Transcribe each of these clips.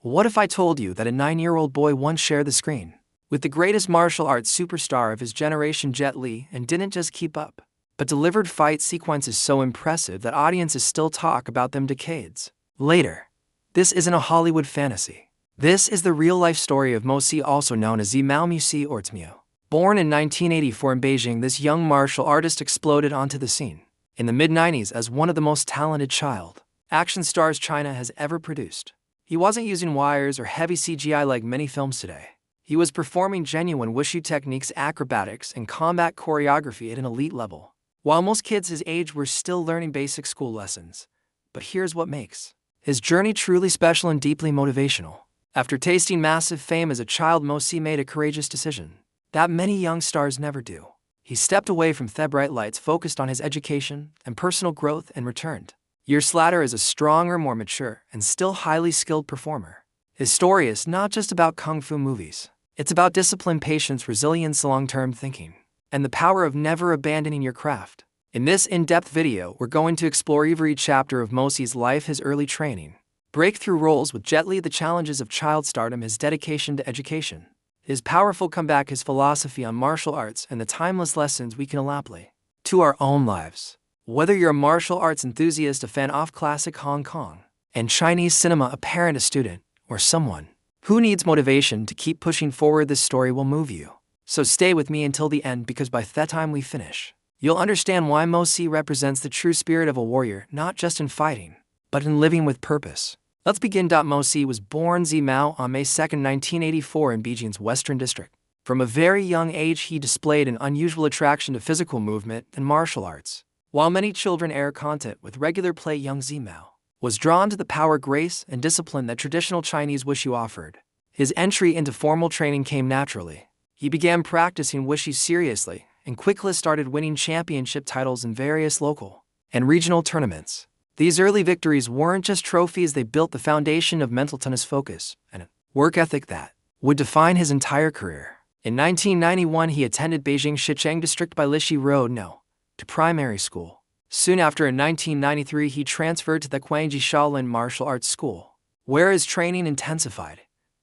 What if I told you that a 9-year-old boy once shared the screen with the greatest martial arts superstar of his generation, Jet Li, and didn't just keep up, but delivered fight sequences so impressive that audiences still talk about them decades later? This isn't a Hollywood fantasy. This is the real-life story of Mosi, also known as Xie Miao or Xie Miao. Born in 1984 in Beijing, this young martial artist exploded onto the scene in the mid-90s as one of the most talented child action stars China has ever produced. He wasn't using wires or heavy CGI like many films today. He was performing genuine Wushu techniques, acrobatics, and combat choreography at an elite level. While most kids his age were still learning basic school lessons. But here's what makes his journey truly special and deeply motivational. After tasting massive fame as a child, Mosi made a courageous decision that many young stars never do. He stepped away from the bright lights, focused on his education and personal growth, and returned years later as a stronger, more mature, and still highly skilled performer. His story is not just about kung fu movies. It's about discipline, patience, resilience, long-term thinking, and the power of never abandoning your craft. In this in-depth video, we're going to explore every chapter of Mosi's life: his early training, breakthrough roles with Jet Li, the challenges of child stardom, his dedication to education, his powerful comeback, his philosophy on martial arts, and the timeless lessons we can apply to our own lives. Whether you're a martial arts enthusiast, a fan of classic Hong Kong and Chinese cinema, a parent, a student, or someone who needs motivation to keep pushing forward, this story will move you. So stay with me until the end, because by the time we finish, you'll understand why Mosi represents the true spirit of a warrior, not just in fighting, but in living with purpose. Let's begin. Mosi was born Xie Miao on May 2, 1984 in Beijing's Western District. From a very young age, he displayed an unusual attraction to physical movement and martial arts. While many children are content with regular play, young Xie Miao was drawn to the power, grace, and discipline that traditional Chinese Wushu offered. His entry into formal training came naturally. He began practicing Wushu seriously and quickly started winning championship titles in various local and regional tournaments. These early victories weren't just trophies, they built the foundation of mental toughness, focus, and a work ethic that would define his entire career. In 1991, he attended Beijing's Shicheng District by Lishi Road No. to primary school. Soon after, in 1993, he transferred to the Legend of Shaolin martial arts school, where his training intensified.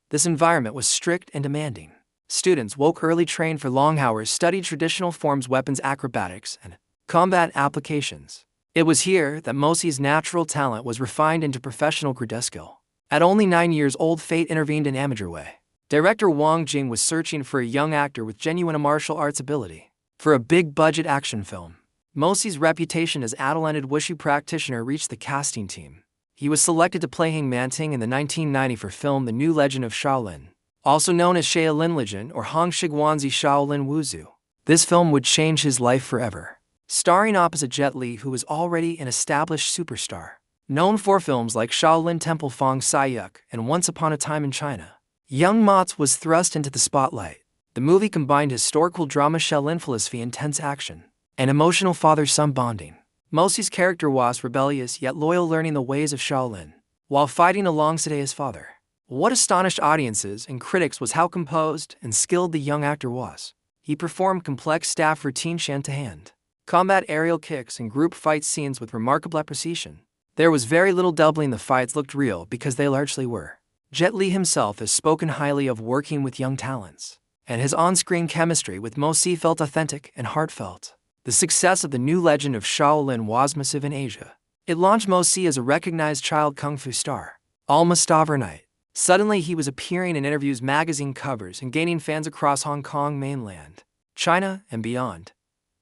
This environment was strict and demanding. Students woke early, trained for long hours, studied traditional forms, weapons, acrobatics, and combat applications. It was here that Mosi's natural talent was refined into professional skill. At only 9 years old, fate intervened in an amateur way. Director Wang Jing was searching for a young actor with genuine martial arts ability for a big-budget action film. Mosi's reputation as talented Wushu practitioner reached the casting team. He was selected to play Hang Manting in the 1994 film The New Legend of Shaolin, also known as Shaolin Legend or Hong Shiguanzi Shaolin Wushu. This film would change his life forever. Starring opposite Jet Li, who was already an established superstar, known for films like Shaolin Temple, Fong Sai-yuk, and Once Upon a Time in China, young Mo Tse was thrust into the spotlight. The movie combined historical drama, Shaolin philosophy, intense action, and emotional father-son bonding. Mosi's character was rebellious yet loyal, learning the ways of Shaolin while fighting alongside his father. What astonished audiences and critics was how composed and skilled the young actor was. He performed complex staff routines, hand-to-hand combat, aerial kicks, and group fight scenes with remarkable precision. There was very little doubling. The fights looked real because they largely were. Jet Li himself has spoken highly of working with young talents, and his on-screen chemistry with Mosi felt authentic and heartfelt. The success of The New Legend of Shaolin was massive in Asia. It launched Mosi as a recognized child kung fu star. Almost overnight, suddenly he was appearing in interviews, magazine covers, and gaining fans across Hong Kong mainland, China, and beyond.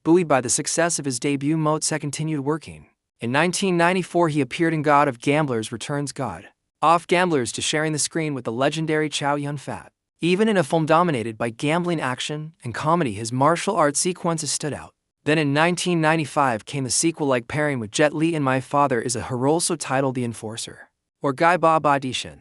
Buoyed by the success of his debut, Mo Tse continued working. In 1994, he appeared in God of Gamblers Returns, God of Gamblers, to sharing the screen with the legendary Chow Yun-fat. Even in a film dominated by gambling, action, and comedy, his martial arts sequences stood out. Then in 1995 came the sequel-like pairing with Jet Li in My Father is a Hero, also titled The Enforcer, or Gai Ba Ba Di Shin.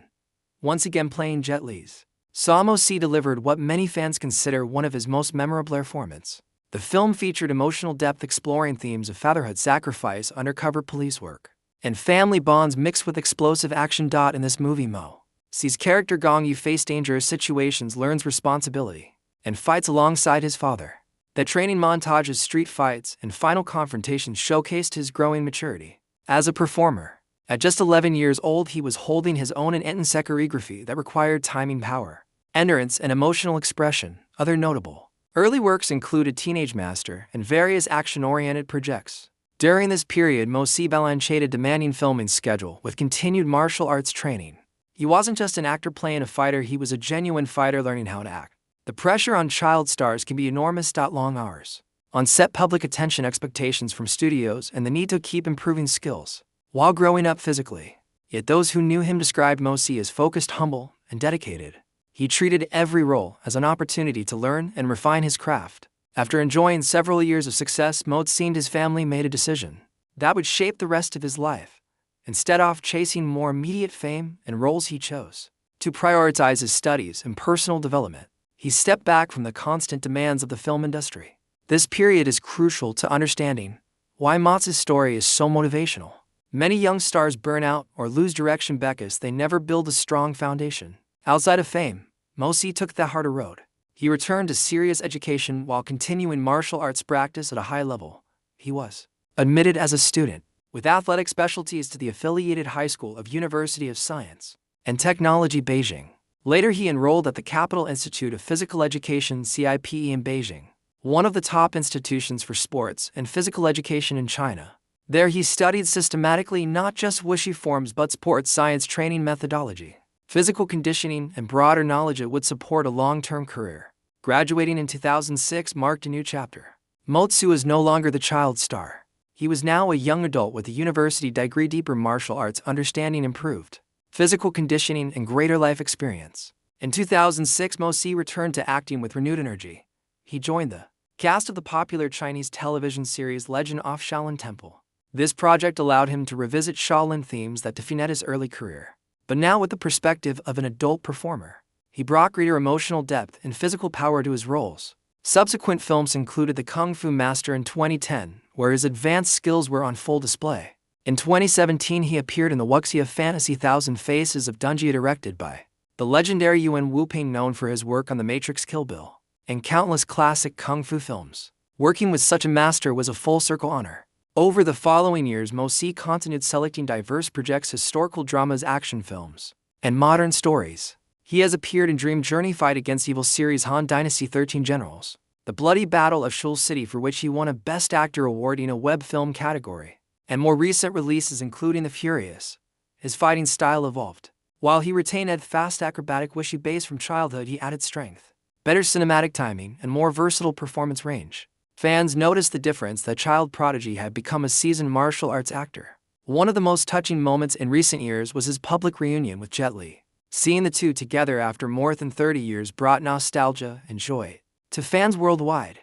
Once again playing Jet Li's, Mosi delivered what many fans consider one of his most memorable performances. The film featured emotional depth, exploring themes of fatherhood, sacrifice, undercover police work, and family bonds mixed with explosive action. In this movie, Mo Tse's character Gong Yu faced dangerous situations, learns responsibility, and fights alongside his father. The training montages, street fights, and final confrontations showcased his growing maturity as a performer. At just 11 years old, he was holding his own in intense choreography that required timing, power, endurance, and emotional expression. Other notable early works included Teenage Master and various action-oriented projects. During this period, Mosi balanced a demanding filming schedule with continued martial arts training. He wasn't just an actor playing a fighter, he was a genuine fighter learning how to act. The pressure on child stars can be enormous. Long hours on set, public attention, expectations from studios, and the need to keep improving skills while growing up physically. Yet those who knew him described Mosi as focused, humble, and dedicated. He treated every role as an opportunity to learn and refine his craft. After enjoying several years of success, Mo Tse and his family made a decision that would shape the rest of his life. Instead of chasing more immediate fame and roles, he chose to prioritize his studies and personal development. He stepped back from the constant demands of the film industry. This period is crucial to understanding why Mo Tse's story is so motivational. Many young stars burn out or lose direction because they never build a strong foundation. Outside of fame, Mosi took the harder road. He returned to serious education while continuing martial arts practice at a high level. He was admitted as a student with athletic specialties to the affiliated High School of University of Science and Technology, Beijing. Later, he enrolled at the Capital Institute of Physical Education (CIPE) in Beijing, one of the top institutions for sports and physical education in China. There, he studied systematically not just Wushu forms but sports science training methodology, physical conditioning, and broader knowledge that would support a long-term career. Graduating in 2006 marked a new chapter. Mo Tse was no longer the child star. He was now a young adult with a university degree, deeper martial arts understanding, improved physical conditioning, and greater life experience. In 2006, Mo Tse returned to acting with renewed energy. He joined the cast of the popular Chinese television series Legend of Shaolin Temple. This project allowed him to revisit Shaolin themes that defined his early career. But now, with the perspective of an adult performer, he brought greater emotional depth and physical power to his roles. Subsequent films included The Kung Fu Master in 2010, where his advanced skills were on full display. In 2017, he appeared in the wuxia fantasy Thousand Faces of Dunjia, directed by the legendary Yuan Wuping, known for his work on The Matrix, Kill Bill, and countless classic kung fu films. Working with such a master was a full-circle honor. Over the following years, Mo Tse continued selecting diverse projects, historical dramas, action films, and modern stories. He has appeared in Dream Journey, Fight Against Evil series, Han Dynasty, 13 Generals, The Bloody Battle of Shul City, for which he won a Best Actor award in a web film category, and more recent releases including The Furious. His fighting style evolved. While he retained a fast acrobatic Wushu base from childhood, he added strength, better cinematic timing, and more versatile performance range. Fans noticed the difference that child prodigy had become a seasoned martial arts actor. One of the most touching moments in recent years was his public reunion with Jet Li. Seeing the two together after more than 30 years brought nostalgia and joy to fans worldwide.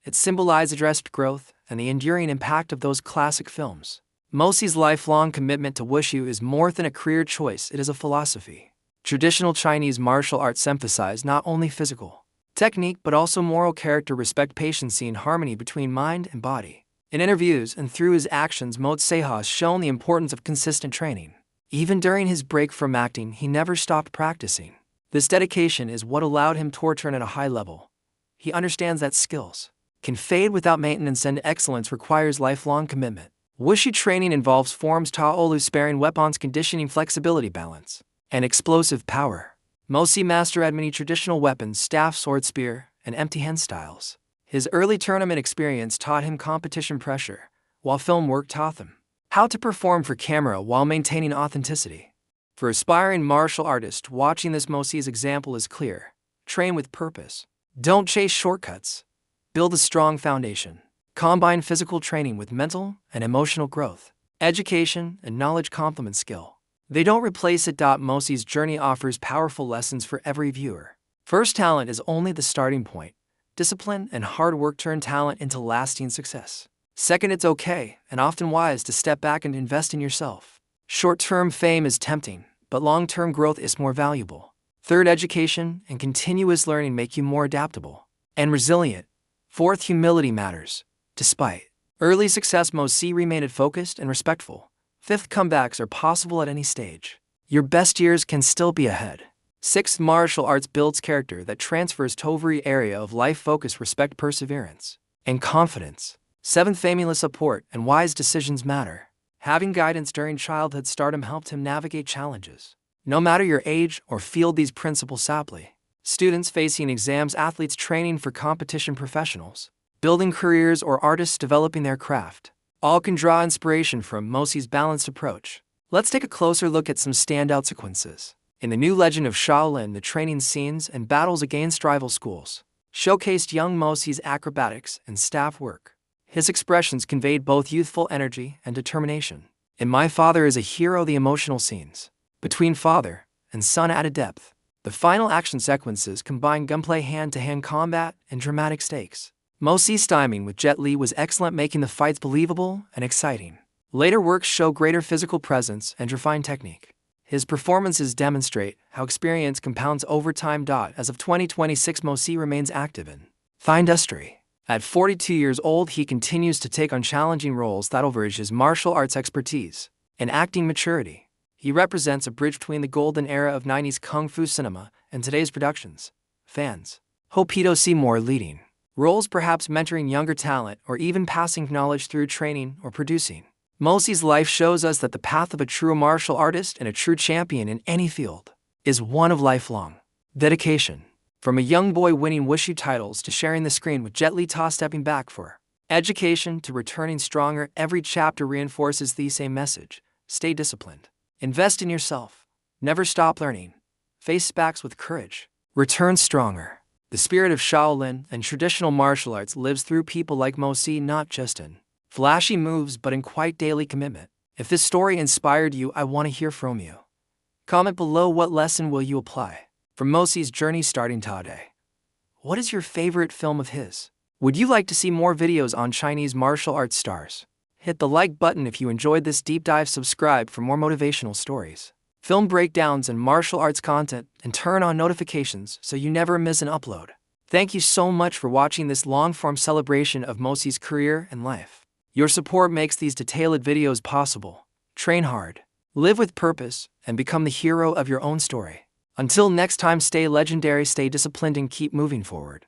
It symbolized addressed growth and the enduring impact of those classic films. Mosi's lifelong commitment to Wushu is more than a career choice, it is a philosophy. Traditional Chinese martial arts emphasize not only physical technique but also moral character, respect, patience, and harmony between mind and body. In interviews and through his actions, Mo Tse has shown the importance of consistent training. Even during his break from acting, he never stopped practicing. This dedication is what allowed him to return at a high level. He understands that skills can fade without maintenance, and excellence requires lifelong commitment. Wushu training involves forms Taolu, sparing weapons, conditioning, flexibility, balance, and explosive power. Mo Tse mastered many traditional weapons, staff, sword, spear, and empty hand styles. His early tournament experience taught him competition pressure, while film work taught him how to perform for camera while maintaining authenticity. For aspiring martial artists watching this, Mo Tse's example is clear. Train with purpose. Don't chase shortcuts. Build a strong foundation. Combine physical training with mental and emotional growth. Education and knowledge complement skill. They don't replace it. Mo Tse's journey offers powerful lessons for every viewer. First, talent is only the starting point. Discipline and hard work turn talent into lasting success. Second, it's okay and often wise to step back and invest in yourself. Short-term fame is tempting, but long-term growth is more valuable. Third, education and continuous learning make you more adaptable and resilient. Fourth, humility matters. Despite early success, Mo Tse remained focused and respectful. Fifth, comebacks are possible at any stage. Your best years can still be ahead. Sixth, martial arts builds character that transfers to every area of life. Focus, respect, perseverance, and confidence. Seventh, family support and wise decisions matter. Having guidance during childhood stardom helped him navigate challenges. No matter your age or field, these principles saply. Students facing exams, athletes training for competition, professionals building careers, or artists developing their craft, all can draw inspiration from Mosi's balanced approach. Let's take a closer look at some standout sequences. In the new Legend of Shaolin, the training scenes and battles against rival schools showcased young Mosi's acrobatics and staff work. His expressions conveyed both youthful energy and determination. In My Father is a Hero, the emotional scenes between father and son added depth. The final action sequences combined gunplay, hand-to-hand combat, and dramatic stakes. Mosi's timing with Jet Li was excellent, making the fights believable and exciting. Later works show greater physical presence and refined technique. His performances demonstrate how experience compounds over time. As of 2026, Mosi remains active in the industry. At 42 years old, he continues to take on challenging roles that leverage his martial arts expertise and acting maturity. He represents a bridge between the golden era of 90s kung fu cinema and today's productions. Fans hope to see more leading roles, perhaps mentoring younger talent or even passing knowledge through training or producing. Mosi's life shows us that the path of a true martial artist and a true champion in any field is one of lifelong dedication. From a young boy winning Wushu titles to sharing the screen with Jet Li, stepping back for education to returning stronger, every chapter reinforces the same message: stay disciplined, invest in yourself, never stop learning, face setbacks with courage, return stronger. The spirit of Shaolin and traditional martial arts lives through people like Mosi, not just in flashy moves but in quiet daily commitment. If this story inspired you, I want to hear from you. Comment below, what lesson will you apply from Mosi's journey starting today? What is your favorite film of his? Would you like to see more videos on Chinese martial arts stars? Hit the like button if you enjoyed this deep dive, subscribe for more motivational stories, film breakdowns, and martial arts content, and turn on notifications so you never miss an upload. Thank you so much for watching this long-form celebration of Mosi's career and life. Your support makes these detailed videos possible. Train hard, live with purpose, and become the hero of your own story. Until next time, stay legendary, stay disciplined, and keep moving forward.